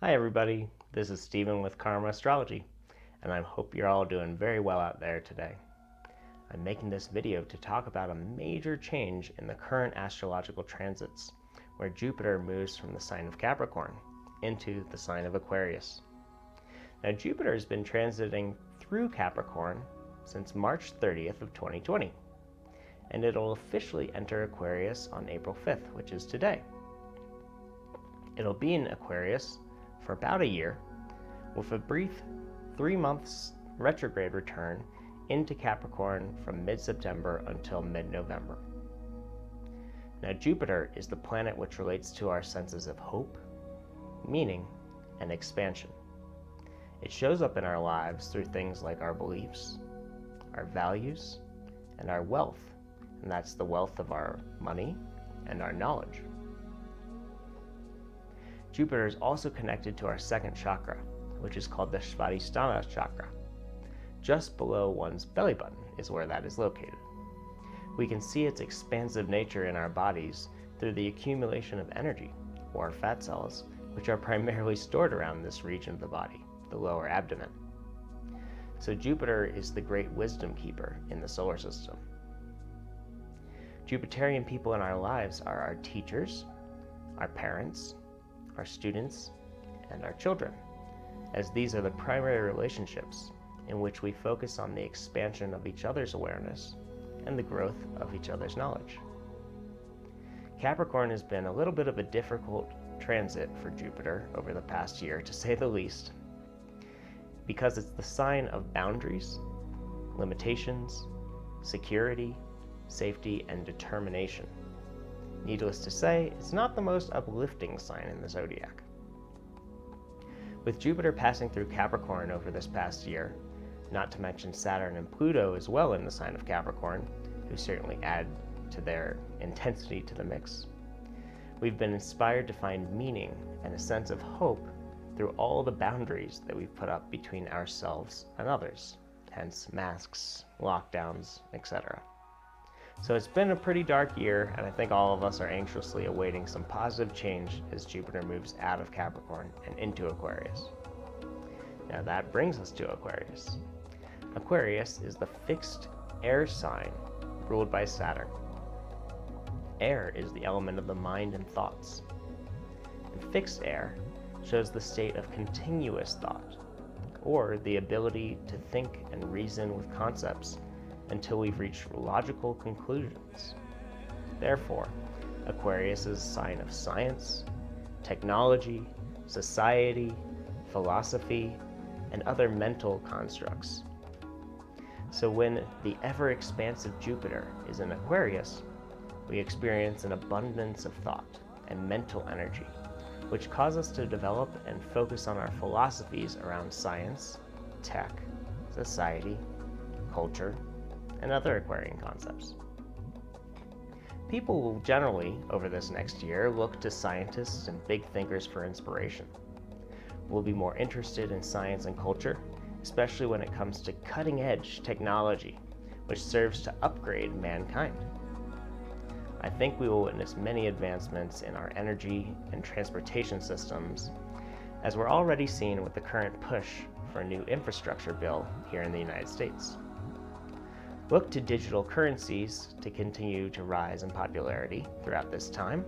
Hi everybody, this is Stephen with Karma Astrology, and I hope you're all doing very well out there today. I'm making this video to talk about a major change in the current astrological transits, where Jupiter moves from the sign of Capricorn into the sign of Aquarius. Now Jupiter has been transiting through Capricorn since March 30th of 2020, and it'll officially enter Aquarius on April 5th, which is today. It'll be in Aquarius for about a year, with a brief 3 months retrograde return into Capricorn from mid-September until mid-November. Now Jupiter is the planet which relates to our senses of hope, meaning, and expansion. It shows up in our lives through things like our beliefs, our values, and our wealth, and that's the wealth of our money and our knowledge. Jupiter is also connected to our second chakra, which is called the Svadhisthana chakra. Just below one's belly button is where that is located. We can see its expansive nature in our bodies through the accumulation of energy, or fat cells, which are primarily stored around this region of the body, the lower abdomen. So Jupiter is the great wisdom keeper in the solar system. Jupiterian people in our lives are our teachers, our parents, our students, and our children, as these are the primary relationships in which we focus on the expansion of each other's awareness and the growth of each other's knowledge. Capricorn has been a little bit of a difficult transit for Jupiter over the past year, to say the least, because it's the sign of boundaries, limitations, security, safety, and determination. Needless to say, it's not the most uplifting sign in the zodiac. With Jupiter passing through Capricorn over this past year, not to mention Saturn and Pluto as well in the sign of Capricorn, who certainly add to their intensity to the mix, we've been inspired to find meaning and a sense of hope through all the boundaries that we've put up between ourselves and others, hence masks, lockdowns, etc. So it's been a pretty dark year, and I think all of us are anxiously awaiting some positive change as Jupiter moves out of Capricorn and into Aquarius. Now that brings us to Aquarius. Aquarius is the fixed air sign ruled by Saturn. Air is the element of the mind and thoughts. And fixed air shows the state of continuous thought, or the ability to think and reason with concepts until we've reached logical conclusions. Therefore, Aquarius is a sign of science, technology, society, philosophy, and other mental constructs. So when the ever-expansive Jupiter is in Aquarius, we experience an abundance of thought and mental energy, which cause us to develop and focus on our philosophies around science, tech, society, culture, and other Aquarian concepts. People will generally, over this next year, look to scientists and big thinkers for inspiration. We'll be more interested in science and culture, especially when it comes to cutting-edge technology, which serves to upgrade mankind. I think we will witness many advancements in our energy and transportation systems, as we're already seeing with the current push for a new infrastructure bill here in the United States. Look to digital currencies to continue to rise in popularity throughout this time,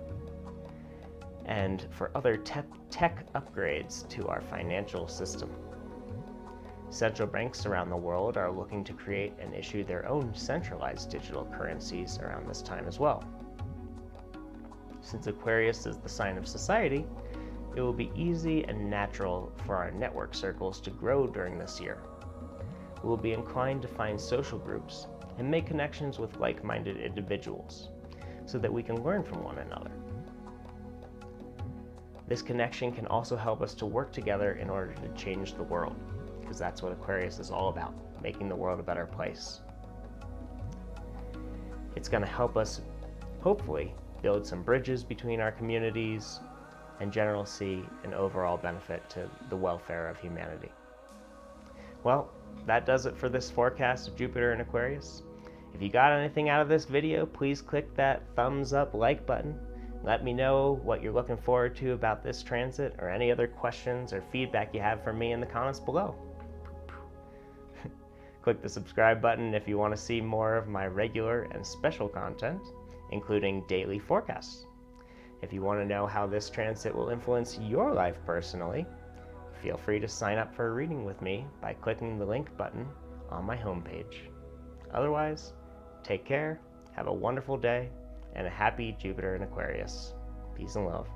and for other tech upgrades to our financial system. Central banks around the world are looking to create and issue their own centralized digital currencies around this time as well. Since Aquarius is the sign of society, it will be easy and natural for our network circles to grow during this year. We will be inclined to find social groups and make connections with like-minded individuals so that we can learn from one another. This connection can also help us to work together in order to change the world, because that's what Aquarius is all about, making the world a better place. It's going to help us, hopefully, build some bridges between our communities and generally see an overall benefit to the welfare of humanity. Well, that does it for this forecast of Jupiter in Aquarius. If you got anything out of this video, please click that thumbs up like button Let me know what you're looking forward to about this transit, or any other questions or feedback you have for me in the comments below. Click the subscribe button if you want to see more of my regular and special content, including daily forecasts. If you want to know how this transit will influence your life personally, feel free to sign up for a reading with me by clicking the link button on my homepage. Otherwise, take care, have a wonderful day, and a happy Jupiter in Aquarius. Peace and love.